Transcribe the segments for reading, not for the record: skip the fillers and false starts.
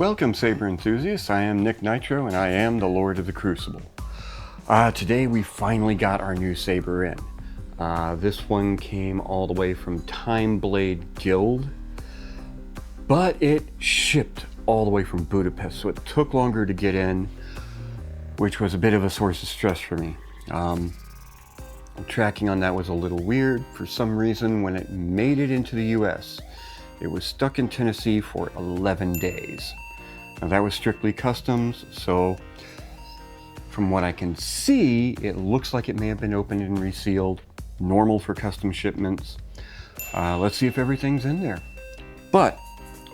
Welcome, saber enthusiasts. I am Nick Nitro, and I am the Lord of the Crucible. Today we finally got our new saber in. This one came all the way from Timelacer Guild, but it shipped all the way from Budapest, so it took longer to get in, which was a bit of a source of stress for me. Tracking on that was a little weird. For some reason, when it made it into the US, it was stuck in Tennessee for 11 days. Now that was strictly customs, so from what I can see, it looks like it may have been opened and resealed, normal for custom shipments. Let's see if everything's in there. But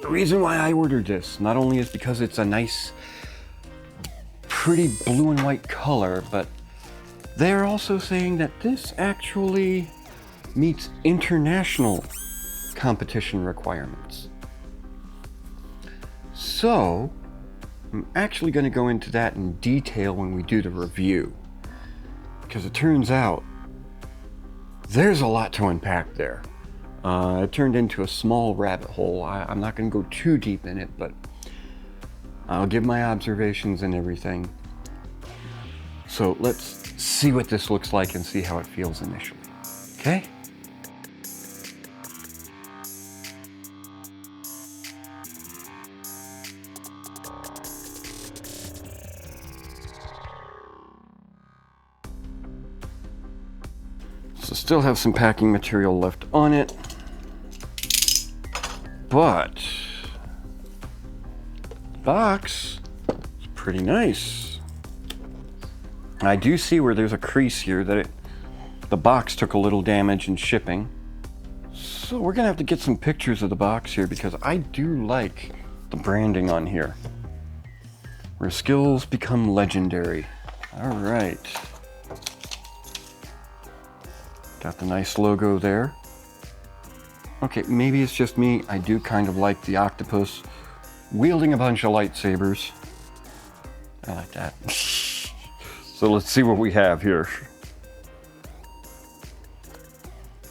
the reason why I ordered this, not only is because it's a nice, pretty blue and white color, but they're also saying that this actually meets international competition requirements. So I'm actually going to go into that in detail when we do the review, because it turns out there's a lot to unpack there. It turned into a small rabbit hole. I'm not going to go too deep in it, but I'll give my observations and everything. So let's see what this looks like and see how it feels initially. Okay? So still have some packing material left on it, but the box is pretty nice. I do see where there's a crease here that the box took a little damage in shipping. So we're gonna have to get some pictures of the box here, because I do like the branding on here. Where skills become legendary. All right. Got the nice logo there. Okay, maybe it's just me. I do kind of like the octopus wielding a bunch of lightsabers. I like that. So let's see what we have here.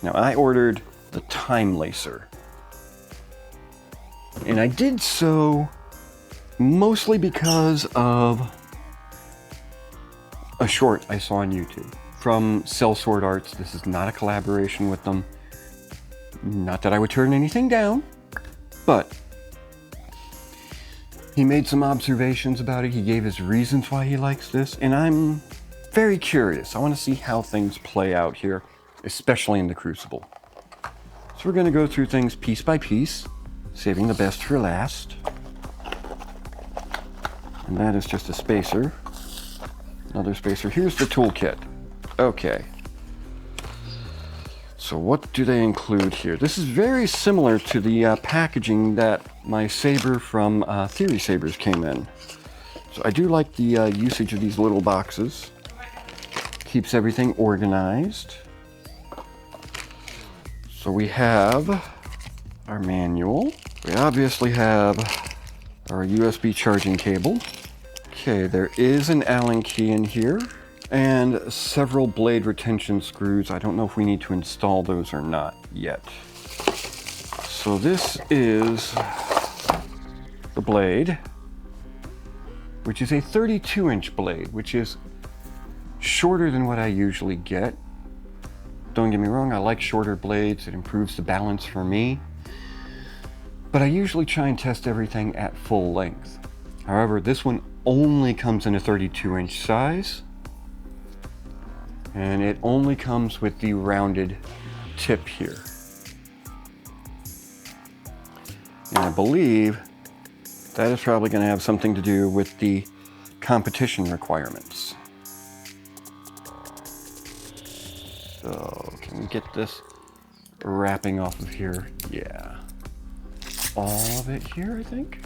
Now I ordered the Timelacer, and I did so mostly because of a short I saw on YouTube from Sellswordarts. This is not a collaboration with them. Not that I would turn anything down, but he made some observations about it. He gave his reasons why he likes this, and I'm very curious. I want to see how things play out here, especially in the Crucible. So we're going to go through things piece by piece, saving the best for last. And that is just a spacer. Another spacer. Here's the toolkit. Okay. So what do they include here? This is very similar to the packaging that my saber from Theory Sabers came in. So I do like the usage of these little boxes. Keeps everything organized. So we have our manual. We obviously have our USB charging cable. Okay, there is an Allen key in here, and several blade retention screws. I don't know if we need to install those or not yet. So this is the blade, which is a 32-inch blade, which is shorter than what I usually get. Don't get me wrong, I like shorter blades. It improves the balance for me. But I usually try and test everything at full length. However, this one only comes in a 32-inch size, and it only comes with the rounded tip here. And I believe that is probably going to have something to do with the competition requirements. So can we get this wrapping off of here? Yeah. All of it here, I think.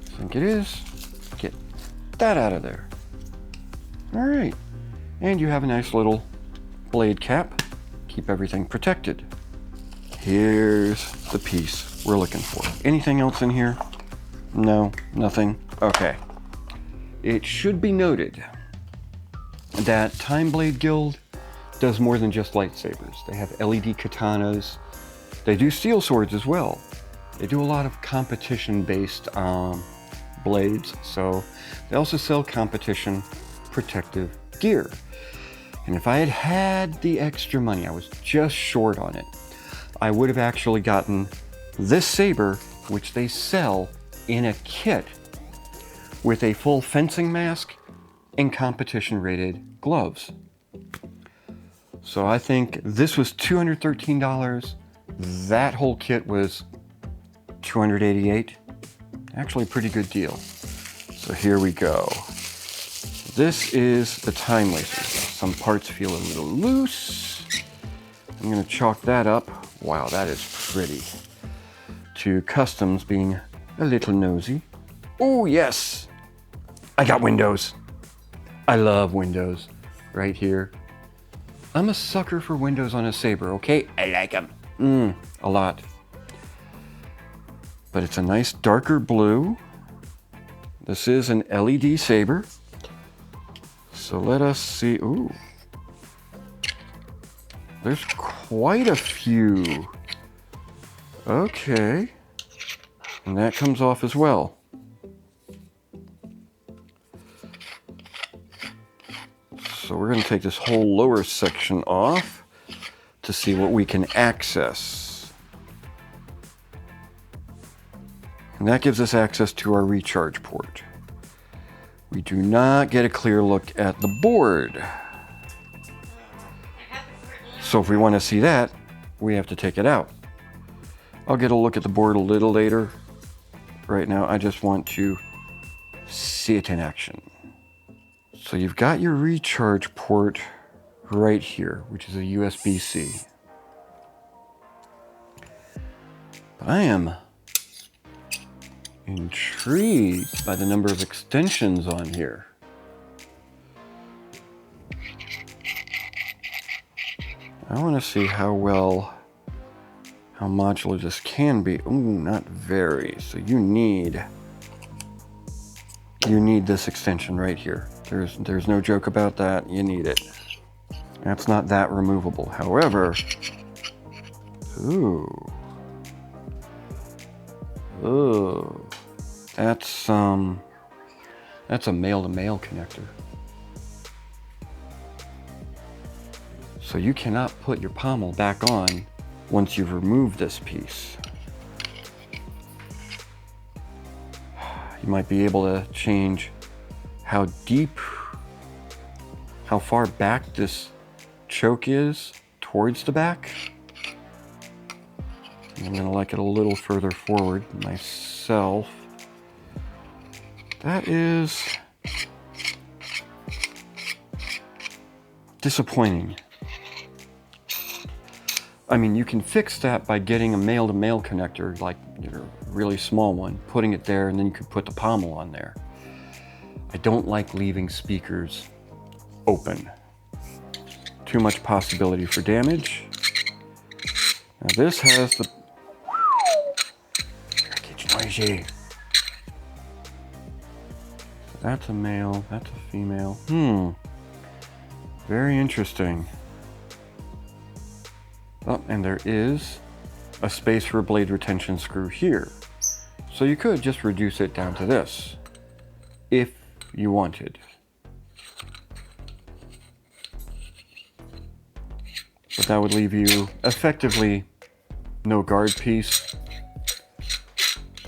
I think it is. Get that out of there. All right. And you have a nice little blade cap. Keep everything protected. Here's the piece we're looking for. Anything else in here? No, nothing. Okay. It should be noted that Timelacer Guild does more than just lightsabers. They have LED katanas. They do steel swords as well. They do a lot of competition-based blades, so they also sell competition protective gear. And if I had had the extra money, I was just short on it, I would have actually gotten this saber, which they sell in a kit with a full fencing mask and competition rated gloves. So I think this was $213. That whole kit was $288. Actually a pretty good deal. So here we go. This is the Timelacer. Some parts feel a little loose. I'm gonna chalk that up. Wow, that is pretty. To customs being a little nosy. Oh yes, I got windows. I love windows right here. I'm a sucker for windows on a saber, okay? I like them. A lot. But it's a nice darker blue. This is an LED saber. So let us see. Ooh. There's quite a few. Okay. And that comes off as well. So we're going to take this whole lower section off to see what we can access. And that gives us access to our recharge port. We do not get a clear look at the board. So if we want to see that, we have to take it out. I'll get a look at the board a little later. Right now, I just want to see it in action. So you've got your recharge port right here, which is a USB-C. But I am intrigued by the number of extensions on here. I want to see how modular this can be. Ooh, not very. So you need this extension right here. There's no joke about that. You need it. That's not that removable. However, ooh, that's a male-to-male connector. So you cannot put your pommel back on once you've removed this piece. You might be able to change how deep, how far back this choke is towards the back. I'm gonna like it a little further forward myself. That is disappointing. I mean, you can fix that by getting a male-to-male connector, like a really small one, putting it there, and then you could put the pommel on there. I don't like leaving speakers open. Too much possibility for damage. Now this has the... It's noisy. That's a male, that's a female. Very interesting. Oh, and there is a space for a blade retention screw here. So you could just reduce it down to this, if you wanted. But that would leave you effectively no guard piece,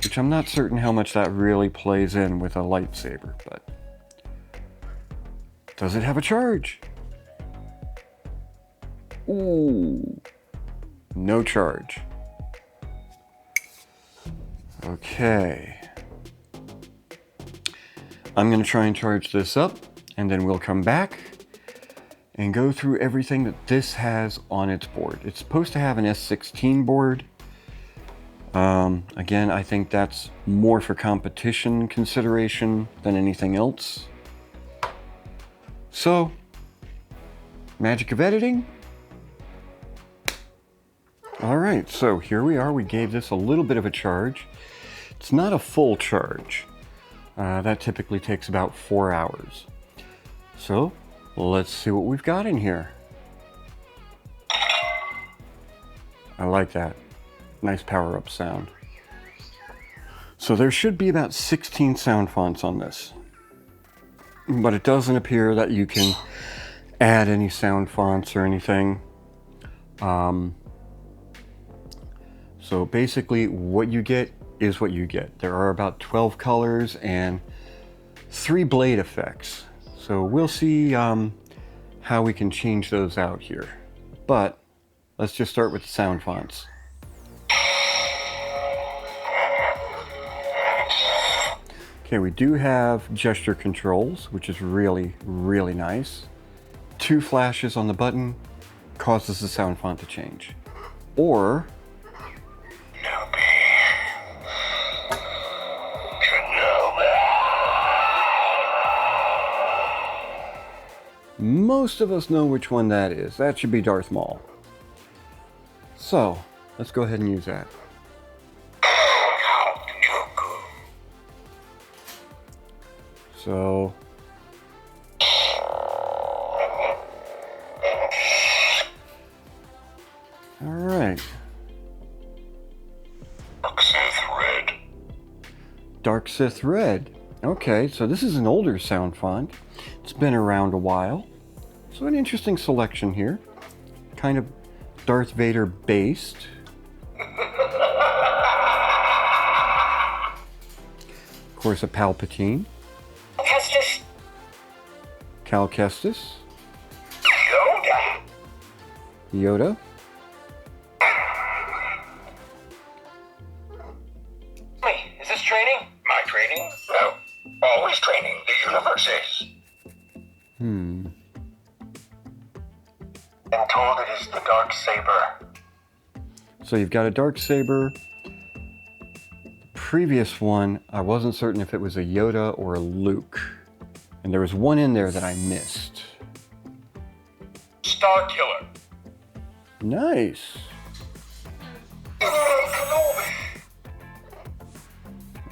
which I'm not certain how much that really plays in with a lightsaber, but does it have a charge? Ooh, no charge. Okay. I'm going to try and charge this up, and then we'll come back and go through everything that this has on its board. It's supposed to have an S16 board. Again, I think that's more for competition consideration than anything else. So, magic of editing. All right, so here we are. We gave this a little bit of a charge. It's not a full charge. That typically takes about 4 hours. So let's see what we've got in here. I like that. Nice power up sound. So there should be about 16 sound fonts on this, but it doesn't appear that you can add any sound fonts or anything. So basically what you get is what you get. There are about 12 colors and 3 blade effects. So we'll see how we can change those out here. But let's just start with the sound fonts. Okay, we do have gesture controls, which is really, really nice. 2 flashes on the button causes the sound font to change. Or most of us know which one that is. That should be Darth Maul. So, let's go ahead and use that. So, all right. Dark Sith Red. Dark Sith Red. Okay, so this is an older sound font. It's been around a while. So an interesting selection here. Kind of Darth Vader based. Of course, a Palpatine. Kestis. Cal Kestis. Yoda. Yoda. Wait, is this training? My training? No. Always training. The universe is. I'm told it is the dark saber. So you've got a dark saber. Previous one, I wasn't certain if it was a Yoda or a Luke. And there was one in there that I missed. Star Killer. Nice.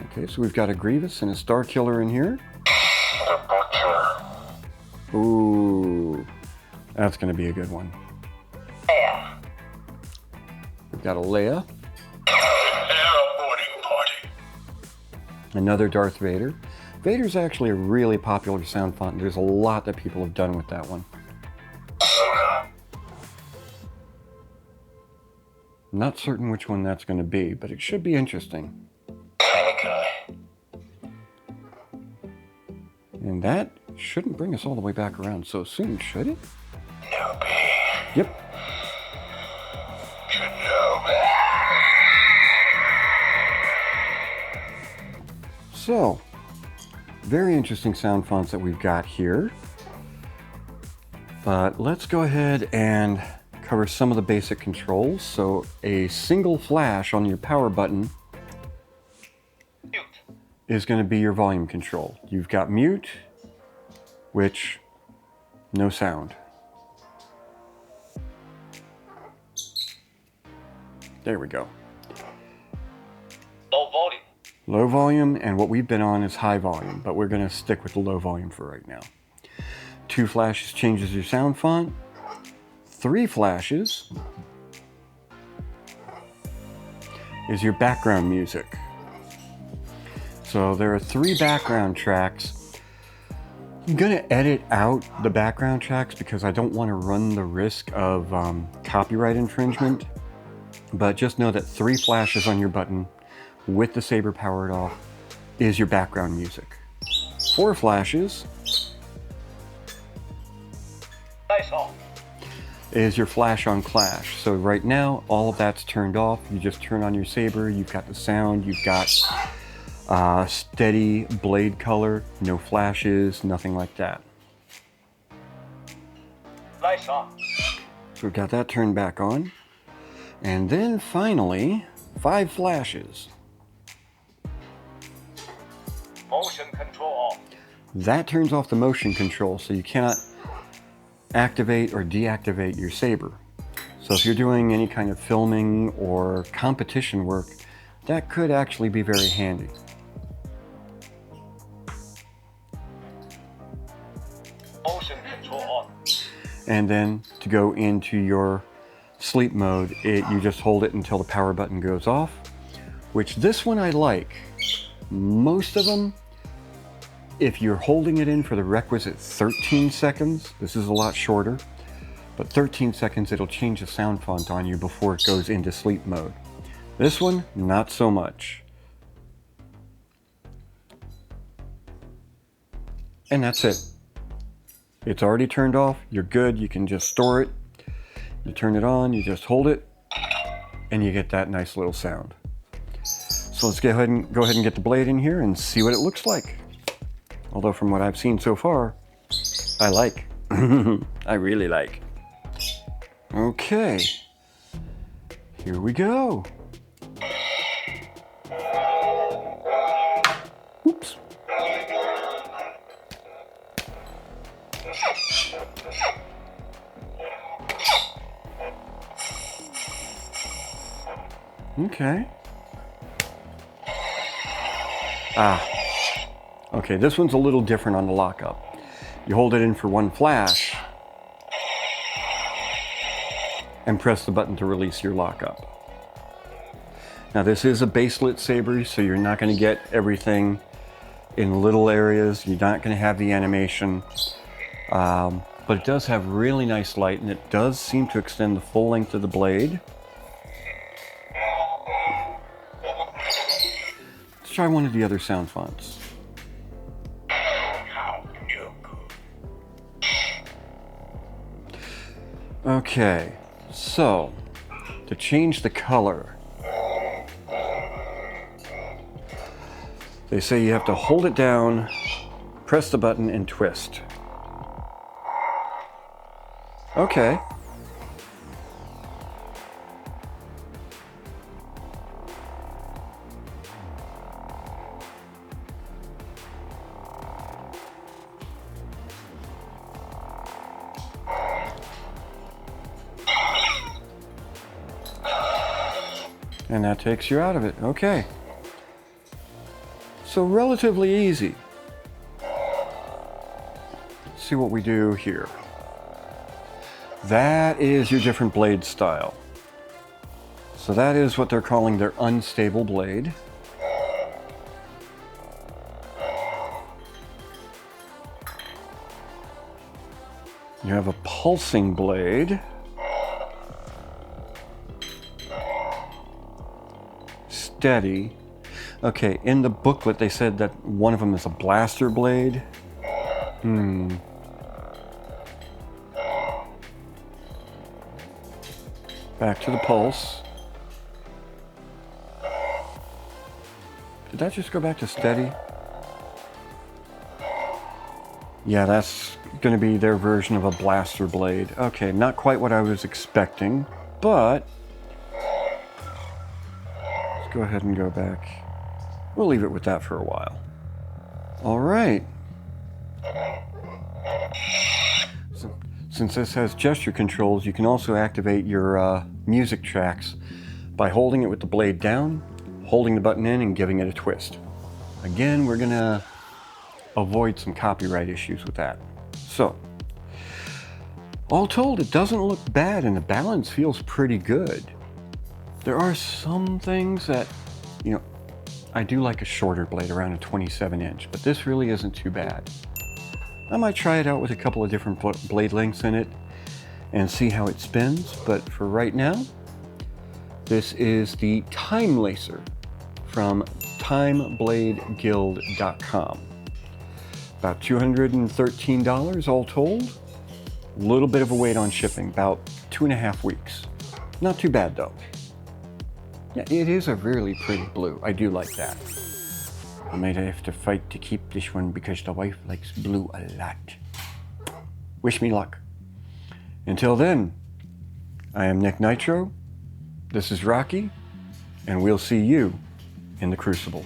Okay, so we've got a Grievous and a Star Killer in here. The Butcher. Ooh, that's going to be a good one. Yeah. We've got a Leia. Boarding party. Another Darth Vader. Vader's actually a really popular sound font. There's a lot that people have done with that one. I'm not certain which one that's going to be, but it should be interesting. And that shouldn't bring us all the way back around so soon, should it? Yep. So, very interesting sound fonts that we've got here. But let's go ahead and cover some of the basic controls. So a single flash on your power button is going to be your volume control. You've got mute, which no sound. There we go. Low volume. Low volume, and what we've been on is high volume, but we're going to stick with the low volume for right now. 2 flashes changes your sound font. 3 flashes is your background music. So there are 3 background tracks. I'm going to edit out the background tracks because I don't want to run the risk of copyright infringement. But just know that 3 flashes on your button with the saber powered off is your background music. 4 flashes is your flash on clash. So right now, all of that's turned off. You just turn on your saber, you've got the sound, you've got steady blade color, no flashes, nothing like that. Nice on. So we've got that turned back on. And then finally, 5 flashes. Motion control off. That turns off the motion control, so you cannot activate or deactivate your saber. So if you're doing any kind of filming or competition work, that could actually be very handy. Motion control on. And then to go into your sleep mode, you just hold it until the power button goes off, which this one I like. Most of them, if you're holding it in for the requisite 13 seconds, this is a lot shorter, but 13 seconds it'll change the sound font on you before it goes into sleep mode. This one, not so much. And that's it. It's already turned off, you're good, you can just store it. You turn it on, you just hold it, and you get that nice little sound. So let's go ahead and get the blade in here and see what it looks like. Although from what I've seen so far, I like. I really like. Okay, here we go. Oops. Okay. Okay, this one's a little different on the lockup. You hold it in for one flash and press the button to release your lockup. Now this is a baselit saber, so you're not going to get everything in little areas. You're not going to have the animation, but it does have really nice light, and it does seem to extend the full length of the blade. Let's try one of the other sound fonts. Okay, so to change the color, they say you have to hold it down, press the button, and twist. Okay. And that takes you out of it. Okay. So relatively easy. Let's see what we do here. That is your different blade style. So that is what they're calling their unstable blade. You have a pulsing blade. Steady. Okay, in the booklet they said that one of them is a blaster blade. Back to the pulse. Did that just go back to steady? Yeah, that's going to be their version of a blaster blade. Okay, not quite what I was expecting, but let's go ahead and go back. We'll leave it with that for a while. All right. Since this has gesture controls, you can also activate your music tracks by holding it with the blade down, holding the button in, and giving it a twist. Again, we're gonna avoid some copyright issues with that. So, all told, it doesn't look bad and the balance feels pretty good. There are some things that, you know, I do like a shorter blade, around a 27-inch, but this really isn't too bad. I might try it out with a couple of different blade lengths in it and see how it spins, but for right now, this is the Timelacer from timebladeguild.com. About $213 all told. A little bit of a wait on shipping, about 2.5 weeks. Not too bad though. Yeah, it is a really pretty blue. I do like that. I might have to fight to keep this one because the wife likes blue a lot. Wish me luck. Until then, I am Nick Nitro, this is Rocky, and we'll see you in the Crucible.